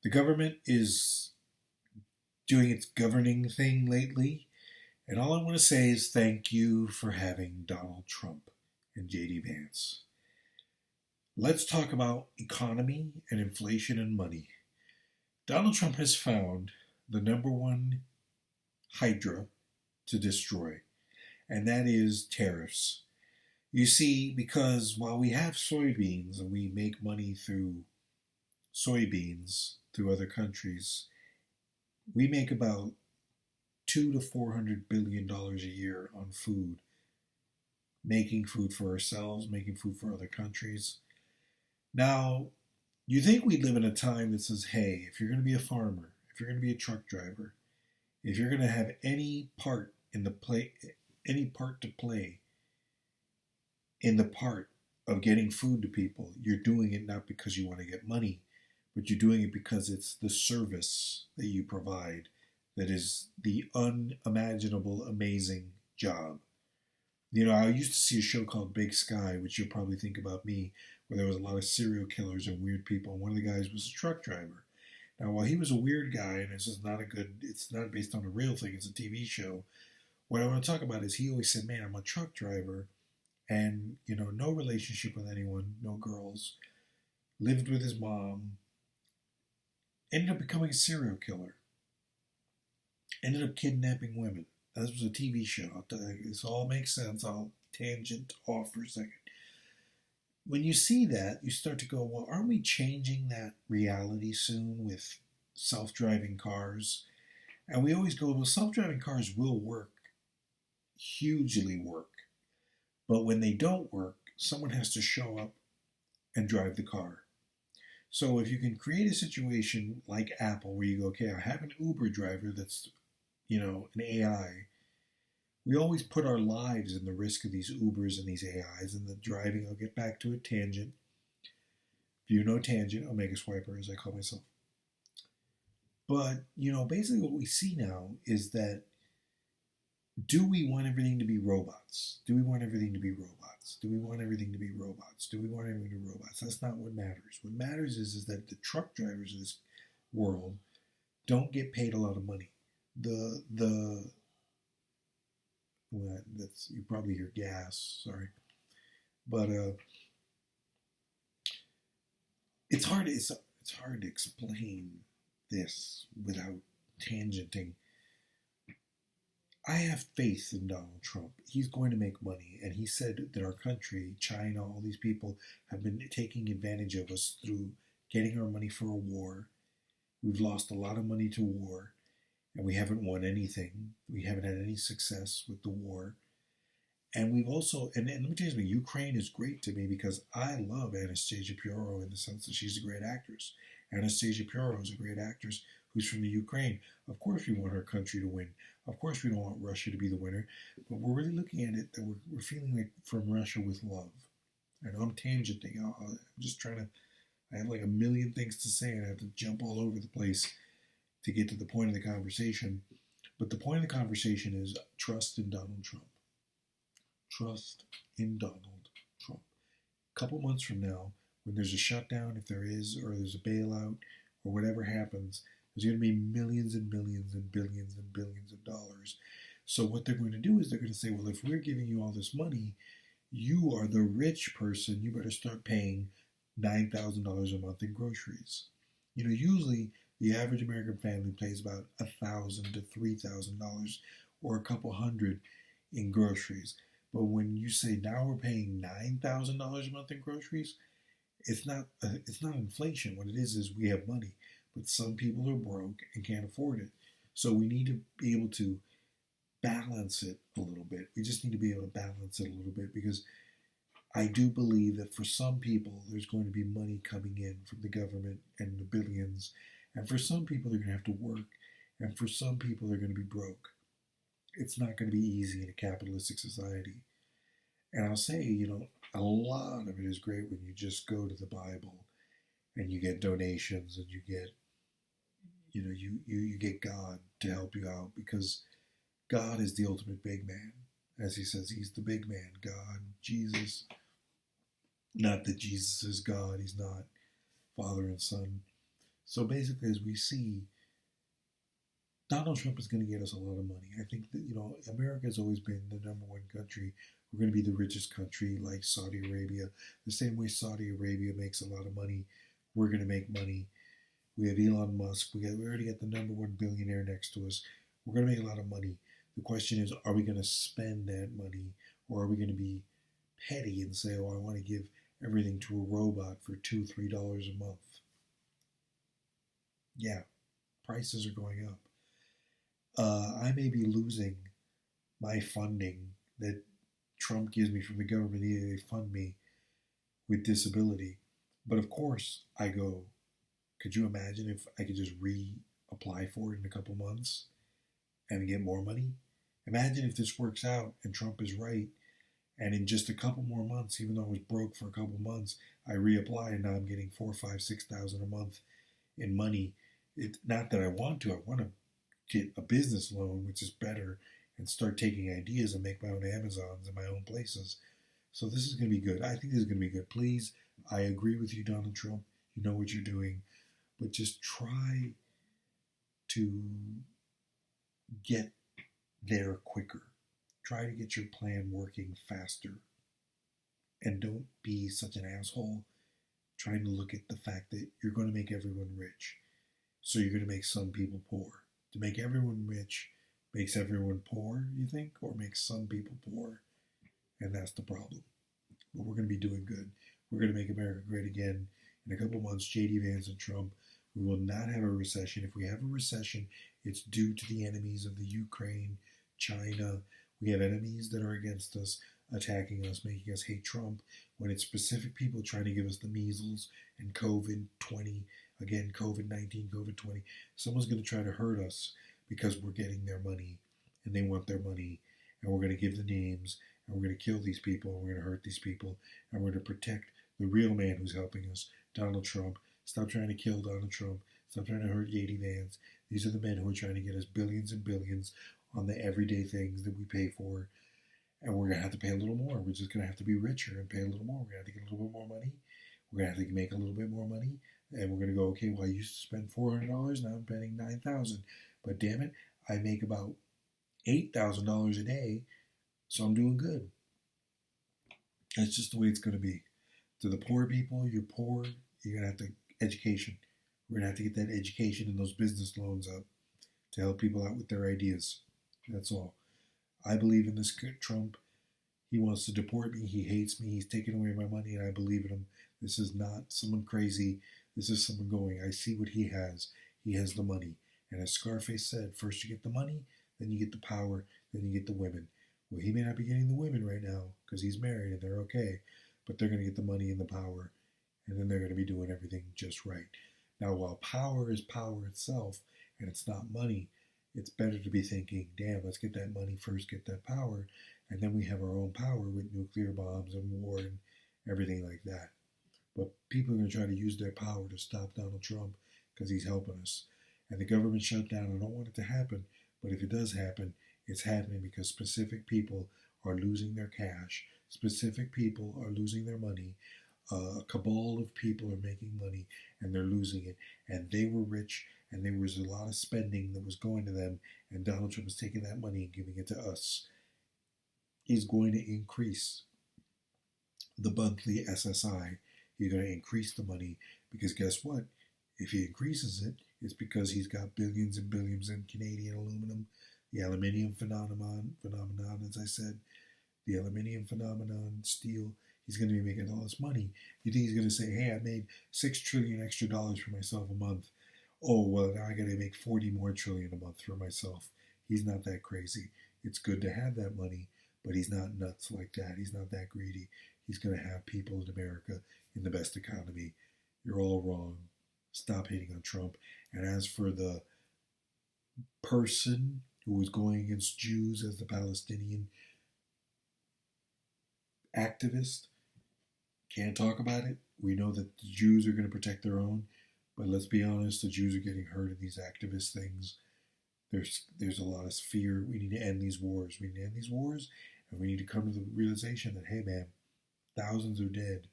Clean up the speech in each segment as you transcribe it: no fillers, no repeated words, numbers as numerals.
The government is doing its governing thing lately, and all I want to say is thank you for having Donald Trump and JD Vance. Let's talk about economy and inflation and money. Donald Trump has found the number one hydra to destroy, and that is tariffs. You see, because while we have soybeans and we make money through soybeans through other countries, we make about $200 to $400 billion a year on food, making food for ourselves, making food for other countries. Now, you think we live in a time that says, hey, if you're going to be a farmer, if you're going to be a truck driver, if you're going to have any part in the play, any part to play in the part of getting food to people, you're doing it not because you want to get money, but you're doing it because it's the service that you provide that is the unimaginable, amazing job. You know, I used to see a show called Big Sky, which you'll probably think about me, where there was a lot of serial killers and weird people. And one of the guys was a truck driver. Now, while he was a weird guy, and it's not based on a real thing, it's a TV show, what I want to talk about is he always said, man, I'm a truck driver, and, you know, no relationship with anyone, no girls, lived with his mom, ended up becoming a serial killer, ended up kidnapping women. This was a TV show. This all makes sense. I'll tangent off for a second. When you see that, you start to go, well, aren't we changing that reality soon with self-driving cars? And we always go, well, self-driving cars will work, hugely work. But when they don't work, someone has to show up and drive the car. So if you can create a situation like Apple where you go, okay, I have an Uber driver that's, you know, an AI. We always put our lives in the risk of these Ubers and these AIs and the driving. I'll get back to a tangent. If you know tangent, Omega Swiper, as I call myself. But, you know, basically what we see now is that do we want everything to be robots? Do we want everything to be robots? Do we want everything to be robots? Do we want everything to be robots? That's not what matters. What matters is that the truck drivers of this world don't get paid a lot of money. Well, that's, you probably hear gas, sorry. But it's hard to explain this without tangenting. I have faith in Donald Trump. He's going to make money, and he said that our country, China, all these people have been taking advantage of us through getting our money for a war. We've lost a lot of money to war, and we haven't won anything. We haven't had any success with the war. And we've also, and let me tell you something, Ukraine is great to me because I love Anastasia Pioro in the sense that she's a great actress. Anastasia Pioro is a great actress who's from the Ukraine. Of course we want our country to win. Of course we don't want Russia to be the winner. But we're really looking at it that we're feeling like from Russia with love. I know I'm tangenting. I'm just trying to, I have like a million things to say and I have to jump all over the place to get to the point of the conversation. But the point of the conversation is trust in Donald Trump. Trust in Donald Trump. A couple months from now, when there's a shutdown, if there is, or there's a bailout, or whatever happens, there's going to be millions and millions and billions of dollars. So what they're going to do is they're going to say, well, if we're giving you all this money, you are the rich person, you better start paying $9,000 a month in groceries. You know, usually the average American family pays about $1,000 to $3,000 or a couple hundred in groceries. But when you say now we're paying $9,000 a month in groceries, it's not inflation. What it is we have money, but some people are broke and can't afford it. So we need to be able to balance it a little bit. We just need to be able to balance it a little bit because I do believe that for some people there's going to be money coming in from the government and the billions, and for some people they're going to have to work, and for some people they're going to be broke. It's not going to be easy in a capitalistic society. And I'll say, you know, a lot of it is great when you just go to the Bible and you get donations and you get, you know, you get God to help you out because God is the ultimate big man. As he says, he's the big man, God, Jesus. Not that Jesus is God, he's not Father and Son. So basically, as we see, Donald Trump is going to get us a lot of money. I think that, America has always been the number one country. We're going to be the richest country like Saudi Arabia. The same way Saudi Arabia makes a lot of money, we're going to make money. We have Elon Musk. We already got the number one billionaire next to us. We're going to make a lot of money. The question is, are we going to spend that money, or are we going to be petty and say, oh, I want to give everything to a robot for $2-3 a month? Yeah, prices are going up. I may be losing my funding that Trump gives me from the government. They fund me with disability. But of course, I go, could you imagine if I could just reapply for it in a couple months and get more money? Imagine if this works out and Trump is right, and in just a couple more months, even though I was broke for a couple months, I reapply and now I'm getting $4,000, $5,000, $6,000 a month in money. It's not that I want to. I want to get a business loan, which is better, and start taking ideas and make my own Amazons and my own places. So this is going to be good. I think this is going to be good. Please, I agree with you, Donald Trump. You know what you're doing. But just try to get there quicker. Try to get your plan working faster. And don't be such an asshole trying to look at the fact that you're going to make everyone rich. So you're going to make some people poor. To make everyone rich makes everyone poor, you think? Or makes some people poor? And that's the problem. But we're going to be doing good. We're going to make America great again. In a couple months, J.D. Vance and Trump, we will not have a recession. If we have a recession, it's due to the enemies of the Ukraine, China. We have enemies that are against us, attacking us, making us hate Trump. When it's specific people trying to give us the measles and COVID-20, again, COVID-19, COVID-20, someone's going to try to hurt us because we're getting their money and they want their money. And we're going to give the names and we're going to kill these people and we're going to hurt these people and we're going to protect the real man who's helping us, Donald Trump. Stop trying to kill Donald Trump. Stop trying to hurt J.D. Vance. These are the men who are trying to get us billions and billions on the everyday things that we pay for. And we're going to have to pay a little more. We're just going to have to be richer and pay a little more. We're going to have to get a little bit more money. We're going to have to make a little bit more money. And we're going to go, okay, well, I used to spend $400. Now I'm spending $9,000. But damn it, I make about $8,000 a day. So I'm doing good. That's just the way it's going to be. To the poor people, you're poor. You're going to have to education. We're going to have to get that education and those business loans up to help people out with their ideas. That's all. I believe in this Trump. He wants to deport me. He hates me. He's taking away my money, and I believe in him. This is not someone crazy. This is someone going, I see what he has. He has the money. And as Scarface said, first you get the money, then you get the power, then you get the women. Well, he may not be getting the women right now because he's married and they're okay, but they're going to get the money and the power, and then they're going to be doing everything just right. Now, while power is power itself, and it's not money, it's better to be thinking, damn, let's get that money first, get that power, and then we have our own power with nuclear bombs and war and everything like that. But people are going to try to use their power to stop Donald Trump because he's helping us. And the government shutdown, I don't want it to happen, but if it does happen, it's happening because specific people are losing their cash. Specific people are losing their money. A cabal of people are making money and they're losing it. And they were rich and there was a lot of spending that was going to them. And Donald Trump is taking that money and giving it to us. He's going to increase the monthly SSI. He's going to increase the money because guess what? If he increases it, it's because he's got billions and billions in Canadian aluminum, the aluminium phenomenon, as I said, the aluminium phenomenon, steel. He's going to be making all this money. You think he's going to say, hey, I made $6 trillion extra dollars for myself a month. Oh, well, now I got to make 40 more trillion a month for myself. He's not that crazy. It's good to have that money, but he's not nuts like that. He's not that greedy. He's going to have people in America in the best economy. You're all wrong. Stop hating on Trump. And as for the person who was going against Jews as the Palestinian activist, can't talk about it. We know that the Jews are going to protect their own, but let's be honest, the Jews are getting hurt in these activist things. There's a lot of fear. We need to end these wars. We need to end these wars, and we need to come to the realization that, hey, man, thousands are dead.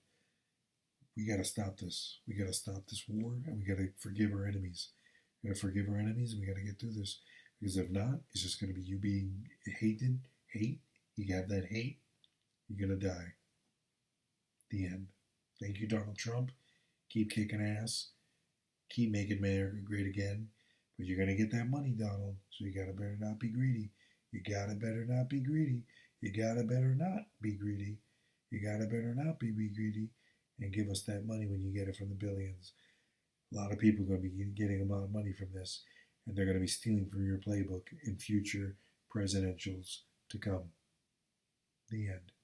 we got to stop this. We got to stop this war, and we got to forgive our enemies. We got to forgive our enemies, and we got to get through this. Because if not, it's just going to be you being hated, hate. You have that hate, you're going to die. The end. Thank you, Donald Trump. Keep kicking ass. Keep making America great again. But you're going to get that money, Donald. So you got to better not be greedy. You got to better not be greedy. You got to better not be greedy. You got to better not be greedy. And give us that money when you get it from the billions. A lot of people are going to be getting a lot of money from this. And they're going to be stealing from your playbook in future presidentials to come. The end.